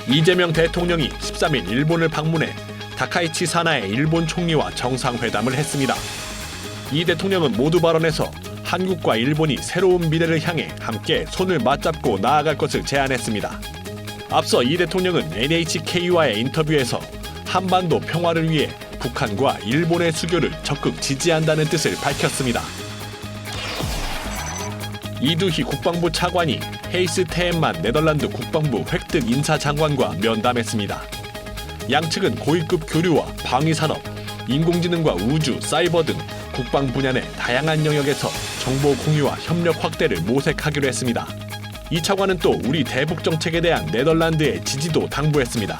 이재명 대통령이 13일 일본을 방문해 다카이치 사나의 일본 총리와 정상회담을 했습니다. 이 대통령은 모두 발언에서 한국과 일본이 새로운 미래를 향해 함께 손을 맞잡고 나아갈 것을 제안했습니다. 앞서 이 대통령은 NHK와의 인터뷰에서 한반도 평화를 위해 북한과 일본의 수교를 적극 지지한다는 뜻을 밝혔습니다. 이두희 국방부 차관이 헤이스 테엠만 네덜란드 국방부 획득 인사장관과 면담했습니다. 양측은 고위급 교류와 방위산업, 인공지능과 우주, 사이버 등 국방 분야 내 다양한 영역에서 정보 공유와 협력 확대를 모색하기로 했습니다. 이 차관은 또 우리 대북 정책에 대한 네덜란드의 지지도 당부했습니다.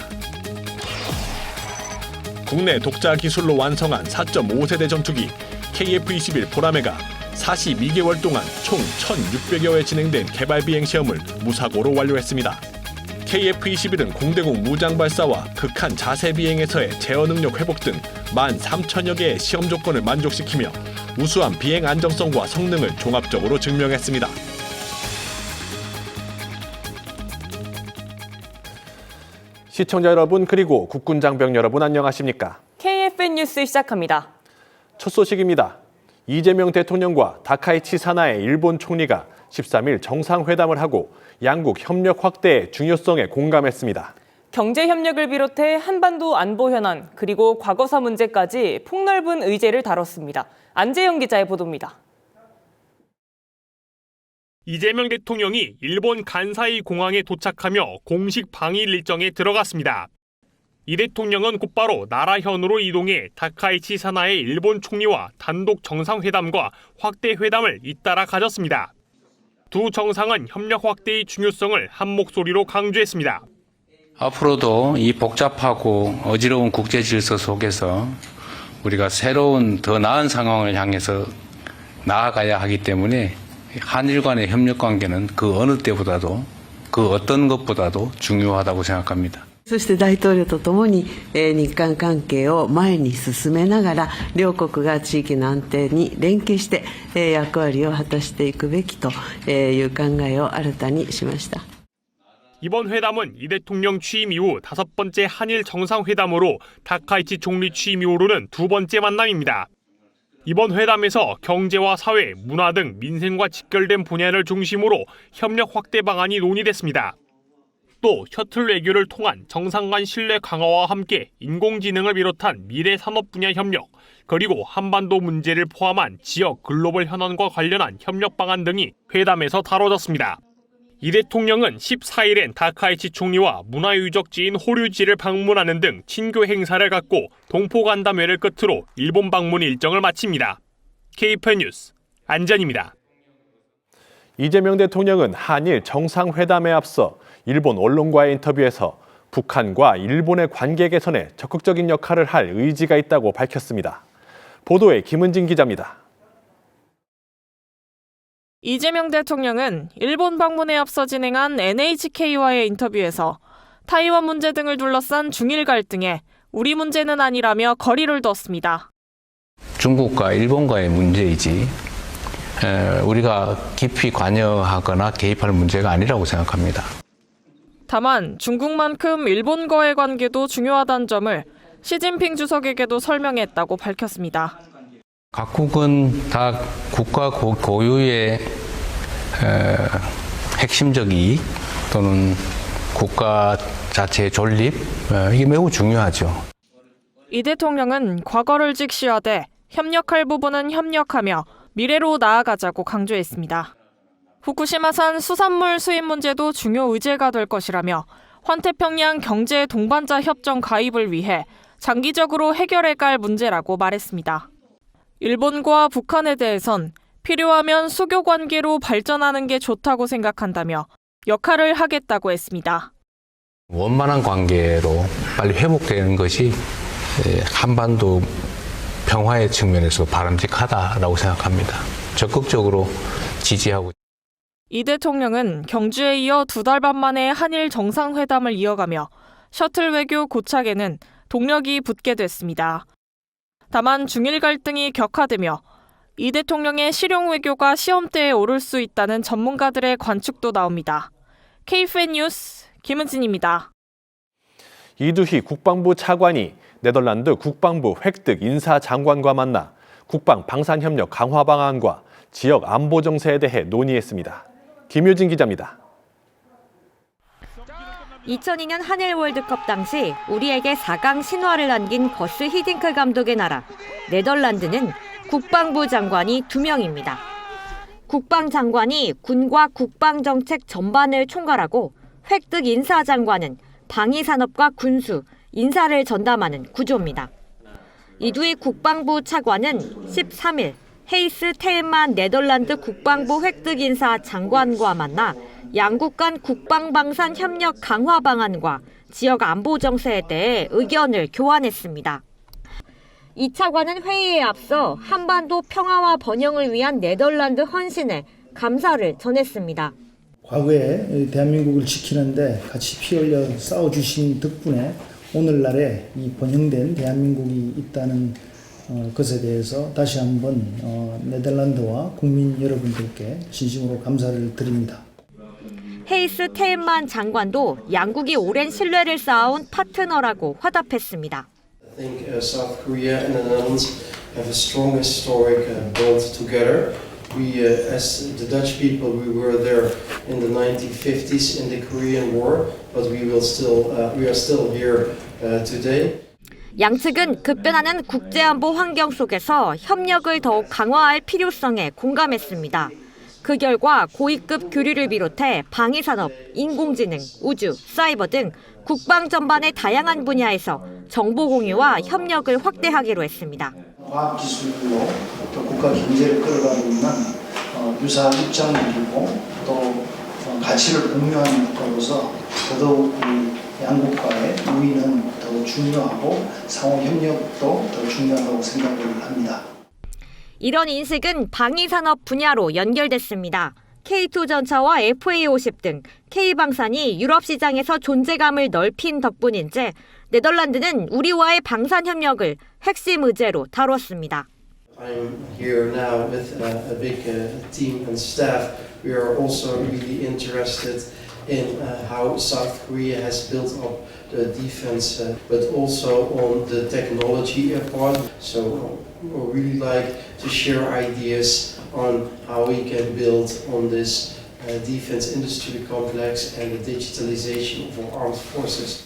국내 독자 기술로 완성한 4.5세대 전투기 KF-21 보라매가 42개월 동안 총 1,600여 회 진행된 개발 비행 시험을 무사고로 완료했습니다. KF-21은 공대공 무장 발사와 극한 자세 비행에서의 제어 능력 회복 등 13,000여 개의 시험 조건을 만족시키며 우수한 비행 안정성과 성능을 종합적으로 증명했습니다. 시청자 여러분 그리고 국군 장병 여러분 안녕하십니까? KFN 뉴스 시작합니다. 첫 소식입니다. 이재명 대통령과 다카이치 사나의 일본 총리가 13일 정상회담을 하고 양국 협력 확대의 중요성에 공감했습니다. 경제 협력을 비롯해 한반도 안보 현안 그리고 과거사 문제까지 폭넓은 의제를 다뤘습니다. 안재영 기자의 보도입니다. 이재명 대통령이 일본 간사이 공항에 도착하며 공식 방일 일정에 들어갔습니다. 이 대통령은 곧바로 나라현으로 이동해 다카이치 사나의 일본 총리와 단독 정상회담과 확대 회담을 잇따라 가졌습니다. 두 정상은 협력 확대의 중요성을 한 목소리로 강조했습니다. 앞으로도 이 복잡하고 어지러운 국제 질서 속에서 우리가 새로운 더 나은 상황을 향해서 나아가야 하기 때문에 한일 간의 협력 관계는 그 어느 때보다도 그 어떤 것보다도 중요하다고 생각합니다. そして大統領とともに日韓関係を前に進めながら両国が地域の安定に連携して役割を果たしていくべきという考えを新たにしました。 이번 회담은 이 대통령 취임 이후 5번째 한일 정상회담으로 다카이치 총리 취임 이후로는 2번째 만남입니다. 이번 회담에서 경제와 사회, 문화 등 민생과 직결된 분야를 중심으로 협력 확대 방안이 논의됐습니다. 또 셔틀 외교를 통한 정상 간 신뢰 강화와 함께 인공지능을 비롯한 미래 산업 분야 협력, 그리고 한반도 문제를 포함한 지역 글로벌 현안과 관련한 협력 방안 등이 회담에서 다뤄졌습니다. 이 대통령은 14일엔 다카이치 총리와 문화유적지인 호류지를 방문하는 등 친교 행사를 갖고 동포간담회를 끝으로 일본 방문 일정을 마칩니다. KFN 뉴스 안전입니다. 이재명 대통령은 한일 정상회담에 앞서 일본 언론과의 인터뷰에서 북한과 일본의 관계 개선에 적극적인 역할을 할 의지가 있다고 밝혔습니다. 보도에 김은진 기자입니다. 이재명 대통령은 일본 방문에 앞서 진행한 NHK와의 인터뷰에서 타이완 문제 등을 둘러싼 중일 갈등에 우리 문제는 아니라며 거리를 뒀습니다. 중국과 일본과의 문제이지 우리가 깊이 관여하거나 개입할 문제가 아니라고 생각합니다. 다만 중국만큼 일본과의 관계도 중요하다는 점을 시진핑 주석에게도 설명했다고 밝혔습니다. 각국은 다 국가 고유의 핵심적 이익 또는 국가 자체의 존립, 이게 매우 중요하죠. 이 대통령은 과거를 직시하되 협력할 부분은 협력하며 미래로 나아가자고 강조했습니다. 후쿠시마산 수산물 수입 문제도 중요 의제가 될 것이라며 환태평양 경제 동반자 협정 가입을 위해 장기적으로 해결해 갈 문제라고 말했습니다. 일본과 북한에 대해선 필요하면 수교 관계로 발전하는 게 좋다고 생각한다며 역할을 하겠다고 했습니다. 원만한 관계로 빨리 회복되는 것이 한반도 평화의 측면에서 바람직하다라고 생각합니다. 적극적으로 지지하고. 이 대통령은 경주에 이어 2달 반 만에 한일 정상회담을 이어가며 셔틀 외교 고착에는 동력이 붙게 됐습니다. 다만 중일 갈등이 격화되며 이 대통령의 실용 외교가 시험대에 오를 수 있다는 전문가들의 관측도 나옵니다. KFN 뉴스 김은진입니다. 이두희 국방부 차관이 네덜란드 국방부 획득 인사장관과 만나 국방 방산협력 강화 방안과 지역 안보 정세에 대해 논의했습니다. 김효진 기자입니다. 2002년 한일 월드컵 당시 우리에게 4강 신화를 안긴 거스 히딩크 감독의 나라 네덜란드는 국방부 장관이 2명입니다. 국방장관이 군과 국방정책 전반을 총괄하고 획득 인사장관은 방위산업과 군수, 인사를 전담하는 구조입니다. 이두희 국방부 차관은 13일 헤이스 테일만 네덜란드 국방부 획득 인사 장관과 만나 양국 간 국방방산 협력 강화 방안과 지역 안보 정세에 대해 의견을 교환했습니다. 이 차관은 회의에 앞서 한반도 평화와 번영을 위한 네덜란드 헌신에 감사를 전했습니다. 과거에 대한민국을 지키는데 같이 피 흘려 싸워주신 덕분에 오늘날에 이 번영된 대한민국이 있다는 것에 대해서 다시 한번 네덜란드와 국민 여러분들께 진심으로 감사를 드립니다. 헤이스 테일만 장관도 양국이 오랜 신뢰를 쌓아온 파트너라고 화답했습니다. I think South Korea and the Netherlands have a strong historic bond together. We, as the Dutch people, we were there in the 1950s in the Korean War, but we are still here today. 양측은 급변하는 국제안보 환경 속에서 협력을 더욱 강화할 필요성에 공감했습니다. 그 결과 고위급 교류를 비롯해 방위산업, 인공지능, 우주, 사이버 등 국방 전반의 다양한 분야에서 정보 공유와 협력을 확대하기로 했습니다. 과학기술로 또 국가 경제를 끌어가고 있는 유사한 입장을 두고 또 가치를 공유하는 것으로서 더더욱 양국과의 우위는 더 중요하고 상호 협력도 더 중요하다고 생각을 합니다. 이런 인식은 방위산업 분야로 연결됐습니다. K2전차와 FA50 등 K방산이 유럽 시장에서 존재감을 넓힌 덕분인지 네덜란드는 우리와의 방산 협력을 핵심 의제로 다뤘습니다. I'm here now with a big team and staff. We are also really interested in how South Korea has built up the defense, but also on the technology part. So we really like to share ideas on how we can build on this defense industry complex and the digitalization of our armed forces.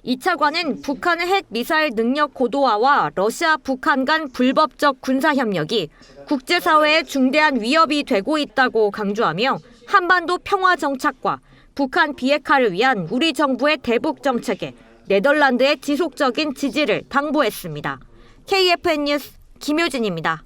이 차관은 북한의 핵 미사일 능력 고도화와 러시아 북한 간 불법적 군사 협력이 국제사회에 중대한 위협이 되고 있다고 강조하며 한반도 평화 정착과 북한 비핵화를 위한 우리 정부의 대북 정책에 네덜란드의 지속적인 지지를 당부했습니다. KFN 뉴스 김효진입니다.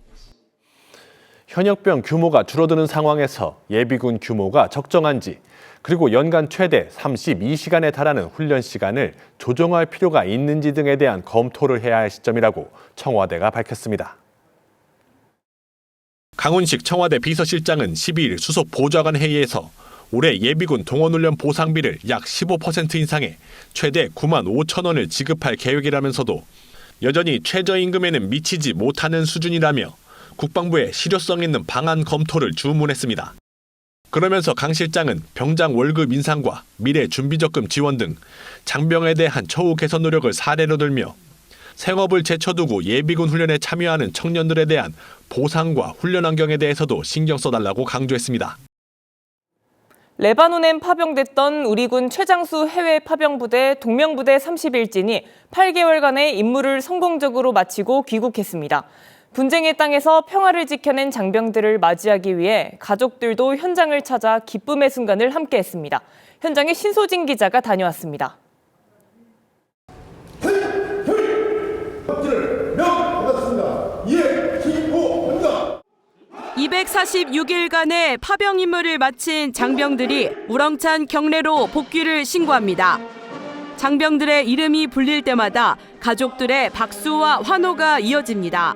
현역병 규모가 줄어드는 상황에서 예비군 규모가 적정한지 그리고 연간 최대 32시간에 달하는 훈련 시간을 조정할 필요가 있는지 등에 대한 검토를 해야 할 시점이라고 청와대가 밝혔습니다. 강훈식 청와대 비서실장은 12일 수석 보좌관 회의에서 올해 예비군 동원훈련 보상비를 약 15% 인상해 최대 9만 5천 원을 지급할 계획이라면서도 여전히 최저임금에는 미치지 못하는 수준이라며 국방부에 실효성 있는 방안 검토를 주문했습니다. 그러면서 강 실장은 병장 월급 인상과 미래 준비적금 지원 등 장병에 대한 처우 개선 노력을 사례로 들며 생업을 제쳐두고 예비군 훈련에 참여하는 청년들에 대한 보상과 훈련 환경에 대해서도 신경 써달라고 강조했습니다. 레바논엔 파병됐던 우리군 최장수 해외 파병부대 동명부대 31진이 8개월간의 임무를 성공적으로 마치고 귀국했습니다. 분쟁의 땅에서 평화를 지켜낸 장병들을 맞이하기 위해 가족들도 현장을 찾아 기쁨의 순간을 함께했습니다. 현장에 신소진 기자가 다녀왔습니다. 246일간의 파병 임무를 마친 장병들이 우렁찬 경례로 복귀를 신고합니다. 장병들의 이름이 불릴 때마다 가족들의 박수와 환호가 이어집니다.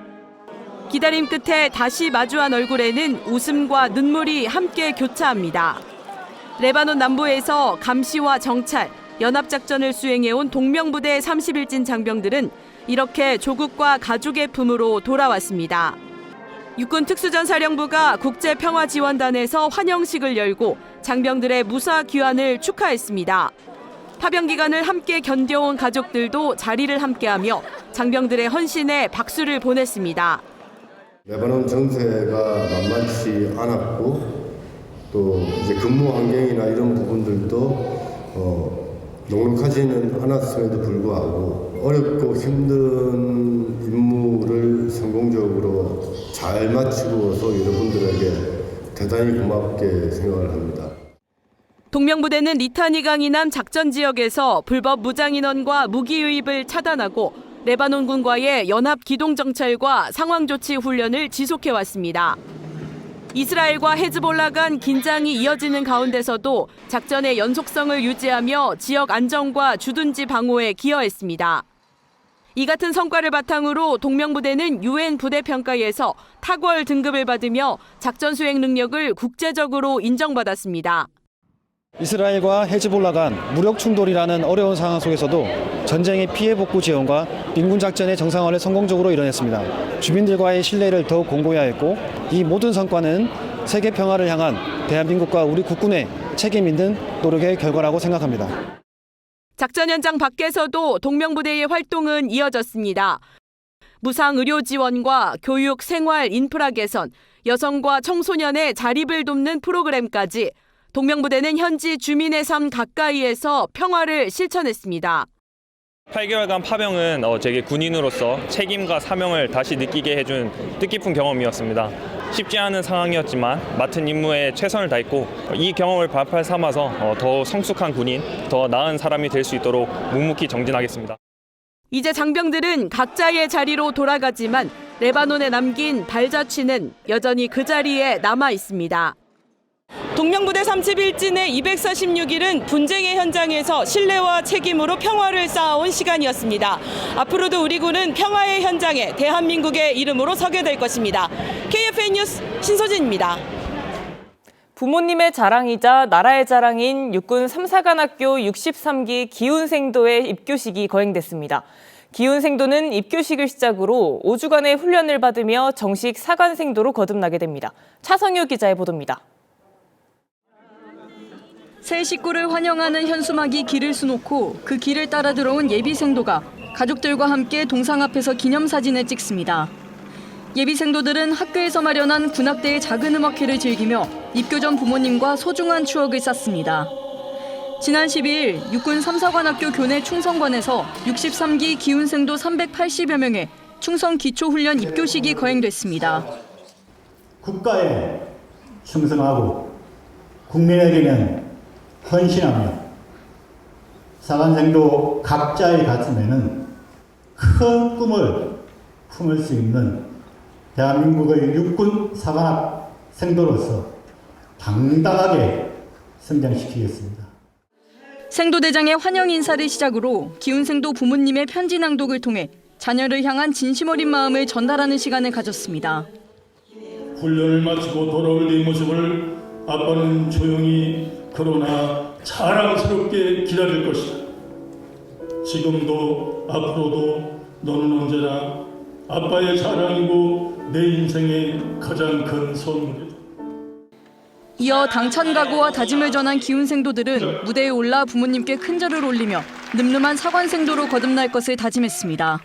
기다림 끝에 다시 마주한 얼굴에는 웃음과 눈물이 함께 교차합니다. 레바논 남부에서 감시와 정찰, 연합작전을 수행해온 동명부대 31진 장병들은 이렇게 조국과 가족의 품으로 돌아왔습니다. 육군 특수전사령부가 국제평화지원단에서 환영식을 열고 장병들의 무사 귀환을 축하했습니다. 파병 기간을 함께 견뎌온 가족들도 자리를 함께하며 장병들의 헌신에 박수를 보냈습니다. 레바논 정세가 만만치 않았고 또 이제 근무 환경이나 이런 부분들도 넉넉하지는 않았음에도 불구하고 어렵고 힘든 임무를 성공적으로 잘 마치고서 여러분들에게 대단히 고맙게 생각을 합니다. 동명부대는 리타니강 이남 작전 지역에서 불법 무장 인원과 무기 유입을 차단하고 레바논군과의 연합 기동 정찰과 상황 조치 훈련을 지속해왔습니다. 이스라엘과 헤즈볼라 간 긴장이 이어지는 가운데서도 작전의 연속성을 유지하며 지역 안정과 주둔지 방어에 기여했습니다. 이 같은 성과를 바탕으로 동명부대는 UN 부대 평가에서 탁월 등급을 받으며 작전 수행 능력을 국제적으로 인정받았습니다. 이스라엘과 헤즈볼라 간 무력 충돌이라는 어려운 상황 속에서도 전쟁의 피해 복구 지원과 민군 작전의 정상화를 성공적으로 이뤄냈습니다. 주민들과의 신뢰를 더욱 공고해야 했고 이 모든 성과는 세계 평화를 향한 대한민국과 우리 국군의 책임 있는 노력의 결과라고 생각합니다. 작전 현장 밖에서도 동명부대의 활동은 이어졌습니다. 무상 의료 지원과 교육, 생활, 인프라 개선, 여성과 청소년의 자립을 돕는 프로그램까지 동명부대는 현지 주민의 삶 가까이에서 평화를 실천했습니다. 8개월간 파병은 제게 군인으로서 책임과 사명을 다시 느끼게 해준 뜻깊은 경험이었습니다. 쉽지 않은 상황이었지만 맡은 임무에 최선을 다했고 이 경험을 발판 삼아서 더 성숙한 군인, 더 나은 사람이 될 수 있도록 묵묵히 정진하겠습니다. 이제 장병들은 각자의 자리로 돌아가지만 레바논에 남긴 발자취는 여전히 그 자리에 남아 있습니다. 동명부대 31진의 246일은 분쟁의 현장에서 신뢰와 책임으로 평화를 쌓아온 시간이었습니다. 앞으로도 우리 군은 평화의 현장에 대한민국의 이름으로 서게 될 것입니다. KFN 뉴스 신소진입니다. 부모님의 자랑이자 나라의 자랑인 육군 3사관학교 63기 기훈생도의 입교식이 거행됐습니다. 기훈생도는 입교식을 시작으로 5주간의 훈련을 받으며 정식 사관생도로 거듭나게 됩니다. 차성효 기자의 보도입니다. 새 식구를 환영하는 현수막이 길을 수놓고 그 길을 따라 들어온 예비생도가 가족들과 함께 동상 앞에서 기념사진을 찍습니다. 예비생도들은 학교에서 마련한 군악대의 작은 음악회를 즐기며 입교 전 부모님과 소중한 추억을 쌓습니다. 지난 12일 육군 3사관학교 교내 충성관에서 63기 기훈생도 380여 명의 충성 기초훈련 입교식이 거행됐습니다. 국가에 충성하고 국민에게는 헌신하며 사관생도 각자의 가슴에는 큰 꿈을 품을 수 있는 대한민국의 육군 사관학생도로서 당당하게 성장시키겠습니다. 생도대장의 환영 인사를 시작으로 기훈생도 부모님의 편지 낭독을 통해 자녀를 향한 진심 어린 마음을 전달하는 시간을 가졌습니다. 훈련을 마치고 돌아올 네 모습을 아빠는 조용히 그러나 자랑스럽게 기다릴 것이다. 지금도 앞으로도 너는 언제나 아빠의 자랑이고 내 인생의 가장 큰 선물이다. 이어 당찬 각오와 다짐을 전한 기훈생도들은 무대에 올라 부모님께 큰 절을 올리며 늠름한 사관생도로 거듭날 것을 다짐했습니다.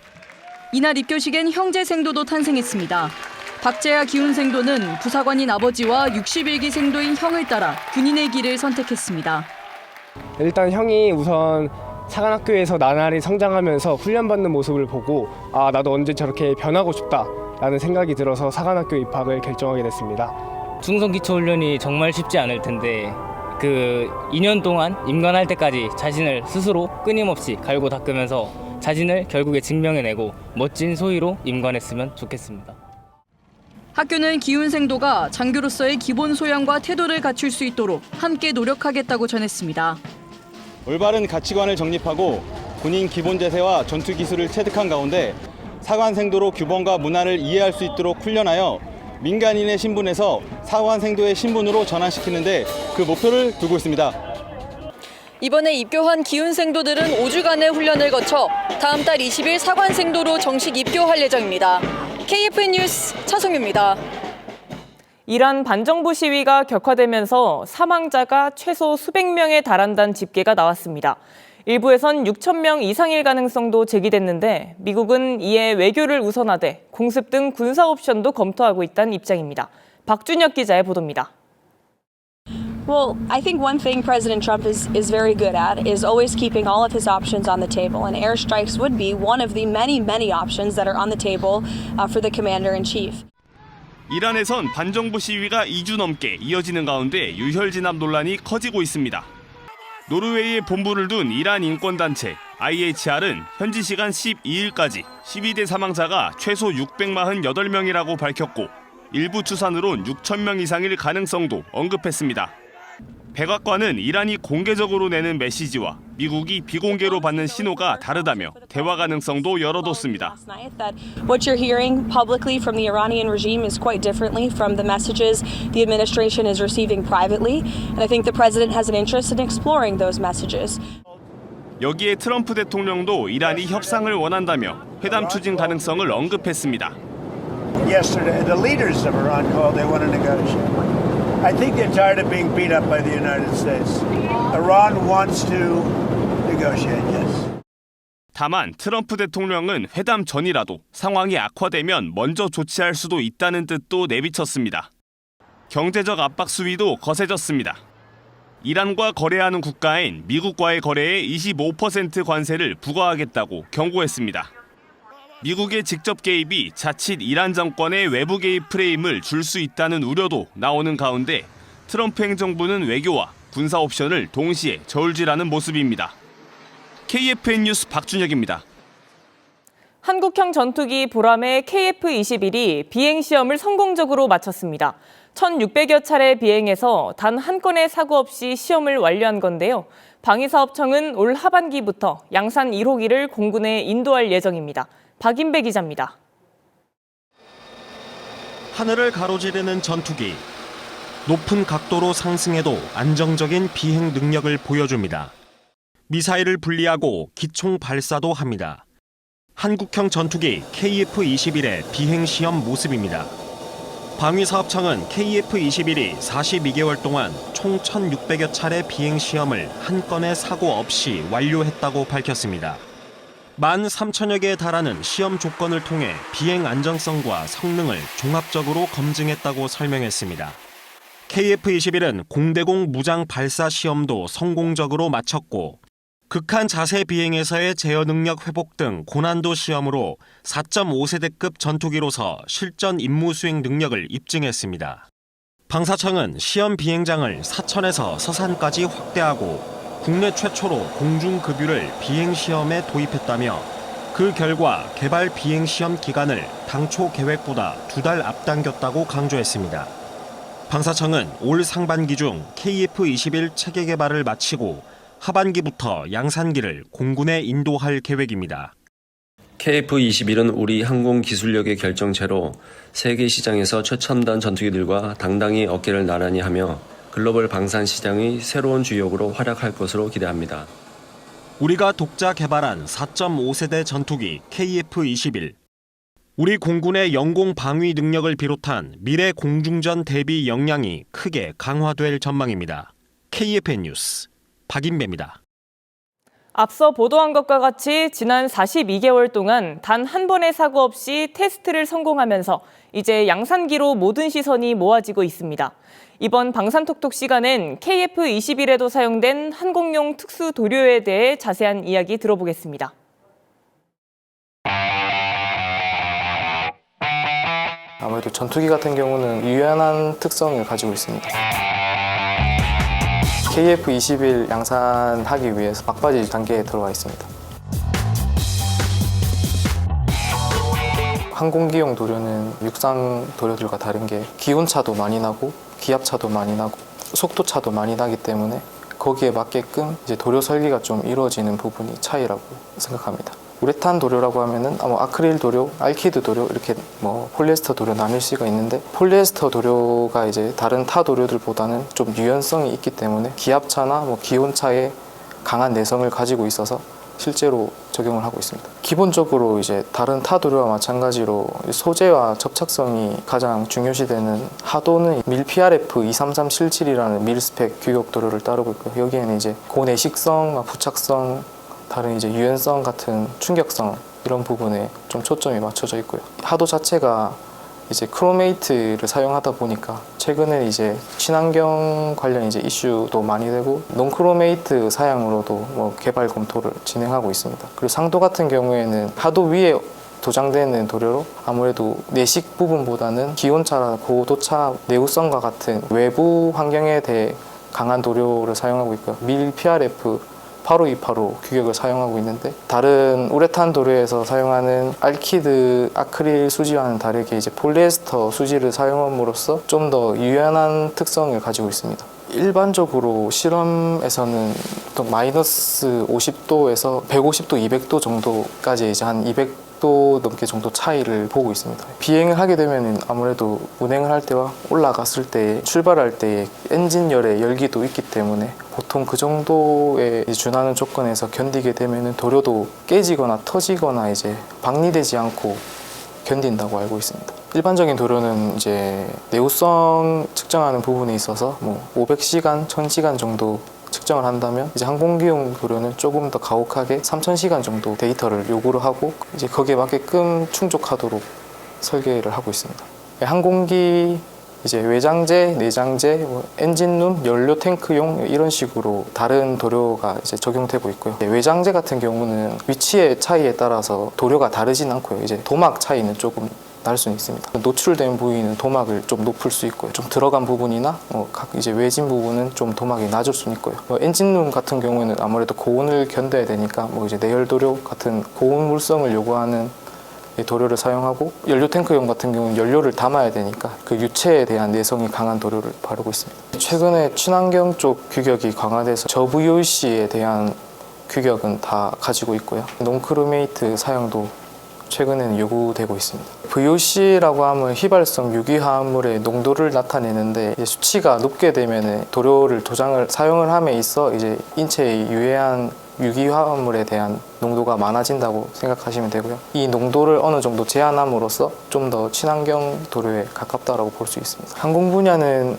이날 입교식엔 형제생도도 탄생했습니다. 박재하 기훈생도는 부사관인 아버지와 61기 생도인 형을 따라 군인의 길을 선택했습니다. 일단 형이 우선 사관학교에서 나날이 성장하면서 훈련받는 모습을 보고 나도 언제 저렇게 변하고 싶다라는 생각이 들어서 사관학교 입학을 결정하게 됐습니다. 충성기초훈련이 정말 쉽지 않을 텐데 그 2년 동안 임관할 때까지 자신을 스스로 끊임없이 갈고 닦으면서 자신을 결국에 증명해내고 멋진 소위로 임관했으면 좋겠습니다. 학교는 기훈생도가 장교로서의 기본 소양과 태도를 갖출 수 있도록 함께 노력하겠다고 전했습니다. 올바른 가치관을 정립하고 군인 기본 자세와 전투 기술을 체득한 가운데 사관생도로 규범과 문화를 이해할 수 있도록 훈련하여 민간인의 신분에서 사관생도의 신분으로 전환시키는 데 그 목표를 두고 있습니다. 이번에 입교한 기훈생도들은 5주간의 훈련을 거쳐 다음 달 20일 사관생도로 정식 입교할 예정입니다. KFN 뉴스 차성유입니다. 이란 반정부 시위가 격화되면서 사망자가 최소 수백 명에 달한다는 집계가 나왔습니다. 일부에선 6천 명 이상일 가능성도 제기됐는데 미국은 이에 외교를 우선하되 공습 등 군사 옵션도 검토하고 있다는 입장입니다. 박준혁 기자의 보도입니다. Well, I think one thing President Trump is very good at is always keeping all of his options on the table, and airstrikes would be one of the many options that are on the table for the commander-in-chief. 이란에선 반정부 시위가 2주 넘게 이어지는 가운데 유혈 진압 논란이 커지고 있습니다. 노르웨이에 본부를 둔 이란 인권단체 IHR은 현지 시간 12일까지 12대 사망자가 최소 648명이라고 밝혔고 일부 추산으론 6천 명 이상일 가능성도 언급했습니다. 백악관은 이란이 공개적으로 내는 메시지와 미국이 비공개로 받는 신호가 다르다며 대화 가능성도 열어뒀습니다. What you're hearing publicly from the Iranian regime is quite differently from the messages the administration is receiving privately, and I think the president has an interest in exploring those messages. 여기에 트럼프 대통령도 이란이 협상을 원한다며 회담 추진 가능성을 언급했습니다. Yesterday, the leaders of Iran called they want to negotiate. I think they're tired of being beat up by the United States. Iran wants to negotiate, yes. 다만 트럼프 대통령은 회담 전이라도 상황이 악화되면 먼저 조치할 수도 있다는 뜻도 내비쳤습니다. 경제적 압박 수위도 거세졌습니다. 이란과 거래하는 국가인 미국과의 거래에 25% 관세를 부과하겠다고 경고했습니다. 미국의 직접 개입이 자칫 이란 정권의 외부 개입 프레임을 줄 수 있다는 우려도 나오는 가운데 트럼프 행정부는 외교와 군사 옵션을 동시에 저울질하는 모습입니다. KFN 뉴스 박준혁입니다. 한국형 전투기 보람의 KF-21이 비행 시험을 성공적으로 마쳤습니다. 1,600여 차례 비행해서 단 한 건의 사고 없이 시험을 완료한 건데요. 방위사업청은 올 하반기부터 양산 1호기를 공군에 인도할 예정입니다. 박인배 기자입니다. 하늘을 가로지르는 전투기. 높은 각도로 상승해도 안정적인 비행 능력을 보여줍니다. 미사일을 분리하고 기총 발사도 합니다. 한국형 전투기 KF-21의 비행 시험 모습입니다. 방위사업청은 KF-21이 42개월 동안 총 1,600여 차례 비행 시험을 한 건의 사고 없이 완료했다고 밝혔습니다. 13,000여 개에 달하는 시험 조건을 통해 비행 안정성과 성능을 종합적으로 검증했다고 설명했습니다. KF-21은 공대공 무장 발사 시험도 성공적으로 마쳤고 극한 자세 비행에서의 제어 능력 회복 등 고난도 시험으로 4.5세대급 전투기로서 실전 임무 수행 능력을 입증했습니다. 방사청은 시험 비행장을 사천에서 서산까지 확대하고 국내 최초로 공중급유를 비행시험에 도입했다며 그 결과 개발 비행시험 기간을 당초 계획보다 2달 앞당겼다고 강조했습니다. 방사청은 올 상반기 중 KF-21 체계 개발을 마치고 하반기부터 양산기를 공군에 인도할 계획입니다. KF-21은 우리 항공 기술력의 결정체로 세계 시장에서 최첨단 전투기들과 당당히 어깨를 나란히 하며 글로벌 방산 시장의 새로운 주역으로 활약할 것으로 기대합니다. 우리가 독자 개발한 4.5세대 전투기 KF-21. 우리 공군의 영공 방위 능력을 비롯한 미래 공중전 대비 역량이 크게 강화될 전망입니다. KFN 뉴스 박인배입니다. 앞서 보도한 것과 같이 지난 42개월 동안 단 한 번의 사고 없이 테스트를 성공하면서 이제 양산기로 모든 시선이 모아지고 있습니다. 이번 방산톡톡 시간엔 KF-21에도 사용된 항공용 특수 도료에 대해 자세한 이야기 들어보겠습니다. 아무래도 전투기 같은 경우는 유연한 특성을 가지고 있습니다. KF-21 양산하기 위해서 막바지 단계에 들어와 있습니다. 항공기용 도료는 육상 도료들과 다른 게 기온차도 많이 나고 기압차도 많이 나고 속도차도 많이 나기 때문에 거기에 맞게끔 이제 도료 설계가 좀 이루어지는 부분이 차이라고 생각합니다. 우레탄 도료라고 하면은 아크릴 도료, 알키드 도료 이렇게 폴리에스터 도료 나뉠 수가 있는데 폴리에스터 도료가 이제 다른 타 도료들보다는 좀 유연성이 있기 때문에 기압차나 기온차에 강한 내성을 가지고 있어서 실제로 적용을 하고 있습니다. 기본적으로 이제 다른 타 도료와 마찬가지로 소재와 접착성이 가장 중요시되는 하도는 밀 PRF 23377이라는 밀 스펙 규격 도료를 따르고 있고요. 여기에는 이제 고내식성, 부착성, 다른 이제 유연성 같은 충격성 이런 부분에 좀 초점이 맞춰져 있고요. 하도 자체가 이제 크로메이트를 사용하다 보니까 최근에 이제 친환경 관련 이제 이슈도 많이 되고 논크로메이트 사양으로도 뭐 개발 검토를 진행하고 있습니다. 그리고 상도 같은 경우에는 하도 위에 도장되는 도료로 아무래도 내식 부분보다는 기온차나 고도차 내구성과 같은 외부 환경에 대해 강한 도료를 사용하고 있고요. 밀 PRF 8528호 규격을 사용하고 있는데 다른 우레탄 도료에서 사용하는 알키드 아크릴 수지와는 다르게 이제 폴리에스터 수지를 사용함으로써 좀 더 유연한 특성을 가지고 있습니다. 일반적으로 실험에서는 보통 마이너스 50도에서 150도, 200도 정도까지 이제 한 200도 넘게 정도 차이를 보고 있습니다. 비행을 하게 되면 아무래도 운행을 할 때와 올라갔을 때 출발할 때 엔진열의 열기도 있기 때문에 보통 그 정도에 준하는 조건에서 견디게 되면 도료도 깨지거나 터지거나 이제 박리되지 않고 견딘다고 알고 있습니다. 일반적인 도료는 이제 내구성 측정하는 부분에 있어서 뭐 500시간, 1000시간 정도 측정을 한다면 이제 항공기용 도료는 조금 더 가혹하게 3000시간 정도 데이터를 요구를 하고 이제 거기에 맞게끔 충족하도록 설계를 하고 있습니다. 항공기 이제 외장재, 내장재, 뭐 엔진룸, 연료 탱크용 이런 식으로 다른 도료가 이제 적용되고 있고요. 외장재 같은 경우는 위치의 차이에 따라서 도료가 다르진 않고요. 이제 도막 차이는 조금 날 수는 있습니다. 노출된 부위는 도막을 좀 높일 수 있고요. 좀 들어간 부분이나 각 이제 외진 부분은 좀 도막이 낮을 수는 있고요. 엔진룸 같은 경우에는 아무래도 고온을 견뎌야 되니까 뭐 이제 내열 도료 같은 고온 물성을 요구하는 도료를 사용하고 연료 탱크용 같은 경우는 연료를 담아야 되니까 그 유체에 대한 내성이 강한 도료를 바르고 있습니다. 최근에 친환경 쪽 규격이 강화돼서 저VOC에 대한 규격은 다 가지고 있고요. 논크로메이트 사용도 최근에는 요구되고 있습니다. VOC라고 하면 휘발성 유기화합물의 농도를 나타내는데 수치가 높게 되면 도료를 사용을 함에 있어 이제 인체에 유해한 유기화합물에 대한 농도가 많아진다고 생각하시면 되고요. 이 농도를 어느 정도 제한함으로써 좀 더 친환경 도료에 가깝다고 볼 수 있습니다. 항공 분야는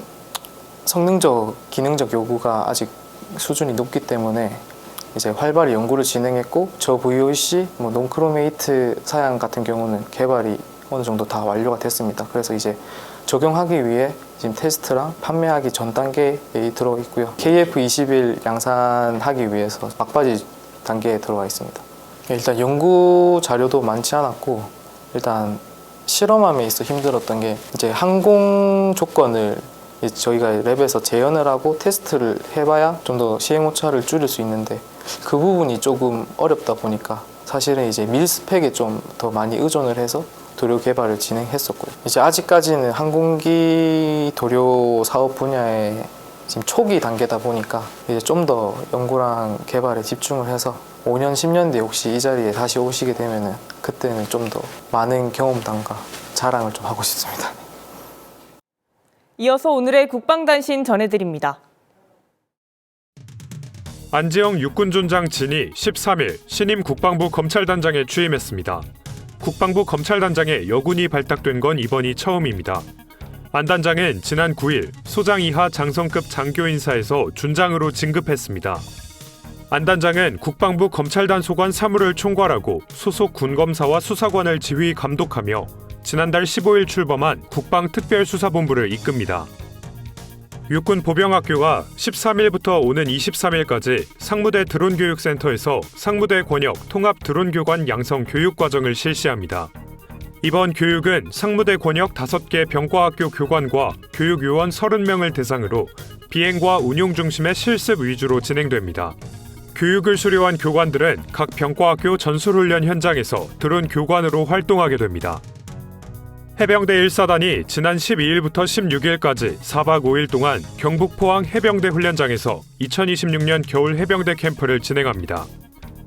성능적, 기능적 요구가 아직 수준이 높기 때문에 이제 활발히 연구를 진행했고 저 VOC, 논크로메이트 사양 같은 경우는 개발이 어느 정도 다 완료가 됐습니다. 그래서 이제 적용하기 위해 지금 테스트랑 판매하기 전 단계에 들어가 있고요. KF21 양산하기 위해서 막바지 단계에 들어가 있습니다. 일단 연구 자료도 많지 않았고 일단 실험함에 있어 힘들었던 게 이제 항공 조건을 저희가 랩에서 재현을 하고 테스트를 해봐야 좀 더 시행 오차를 줄일 수 있는데 그 부분이 조금 어렵다 보니까 사실은 이제 밀 스펙에 좀 더 많이 의존을 해서 도료 개발을 진행했었고요. 이제 아직까지는 항공기 도료 사업 분야에 지금 초기 단계다 보니까 이제 좀 더 연구랑 개발에 집중을 해서 5년, 10년 뒤에 혹시 이 자리에 다시 오시게 되면은 그때는 좀 더 많은 경험담과 자랑을 좀 하고 싶습니다. 이어서 오늘의 국방단신 전해드립니다. 안지영 육군존장 진이 13일 신임 국방부 검찰단장에 취임했습니다. 국방부 검찰단장에 여군이 발탁된 건 이번이 처음입니다. 안 단장은 지난 9일 소장 이하 장성급 장교 인사에서 준장으로 진급했습니다. 안 단장은 국방부 검찰단 소관 사무를 총괄하고 소속 군검사와 수사관을 지휘 감독하며 지난달 15일 출범한 국방특별수사본부를 이끕니다. 육군 보병학교가 13일부터 오는 23일까지 상무대 드론교육센터에서 상무대 권역 통합 드론교관 양성 교육과정을 실시합니다. 이번 교육은 상무대 권역 5개 병과학교 교관과 교육요원 30명을 대상으로 비행과 운용 중심의 실습 위주로 진행됩니다. 교육을 수료한 교관들은 각 병과학교 전술훈련 현장에서 드론 교관으로 활동하게 됩니다. 해병대 1사단이 지난 12일부터 16일까지 4박 5일 동안 경북 포항 해병대 훈련장에서 2026년 겨울 해병대 캠프를 진행합니다.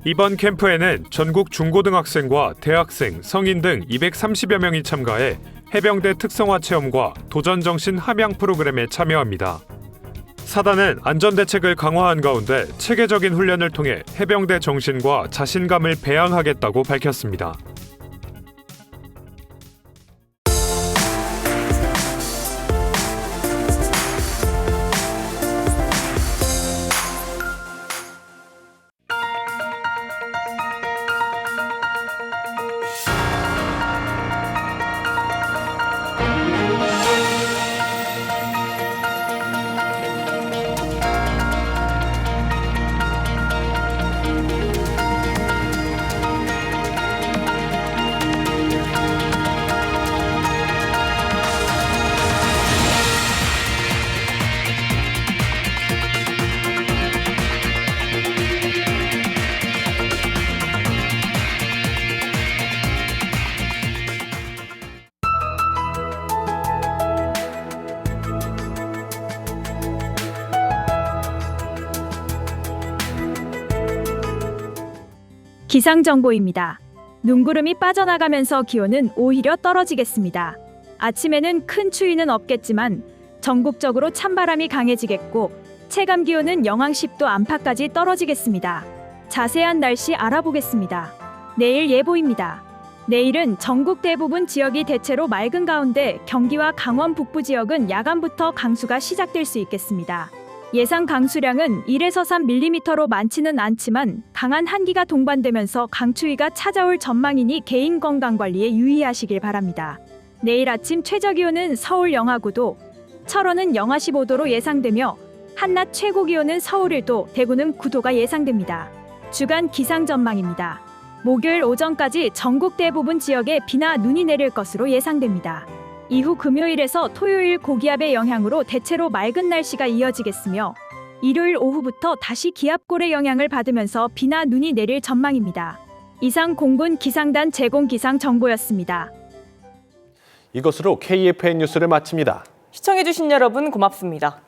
이번 캠프에는 전국 중고등학생과 대학생, 성인 등 230여 명이 참가해 해병대 특성화 체험과 도전정신 함양 프로그램에 참여합니다. 사단은 안전대책을 강화한 가운데 체계적인 훈련을 통해 해병대 정신과 자신감을 배양하겠다고 밝혔습니다. 기상정보입니다. 눈구름이 빠져나가면서 기온은 오히려 떨어지겠습니다. 아침에는 큰 추위는 없겠지만 전국적으로 찬바람이 강해지겠고 체감 기온은 영하 10도 안팎까지 떨어지겠습니다. 자세한 날씨 알아보겠습니다. 내일 예보입니다. 내일은 전국 대부분 지역이 대체로 맑은 가운데 경기와 강원 북부 지역은 야간부터 강수가 시작될 수 있겠습니다. 예상 강수량은 1에서 3mm로 많지는 않지만 강한 한기가 동반되면서 강추위가 찾아올 전망이니 개인 건강 관리에 유의하시길 바랍니다. 내일 아침 최저 기온은 서울 영하 9도, 철원은 영하 15도로 예상되며 한낮 최고 기온은 서울 1도, 대구는 9도가 예상됩니다. 주간 기상 전망입니다. 목요일 오전까지 전국 대부분 지역에 비나 눈이 내릴 것으로 예상됩니다. 이후 금요일에서 토요일 고기압의 영향으로 대체로 맑은 날씨가 이어지겠으며 일요일 오후부터 다시 기압골의 영향을 받으면서 비나 눈이 내릴 전망입니다. 이상 공군 기상단 제공 기상 정보였습니다. 이것으로 KFN 뉴스를 마칩니다. 시청해주신 여러분 고맙습니다.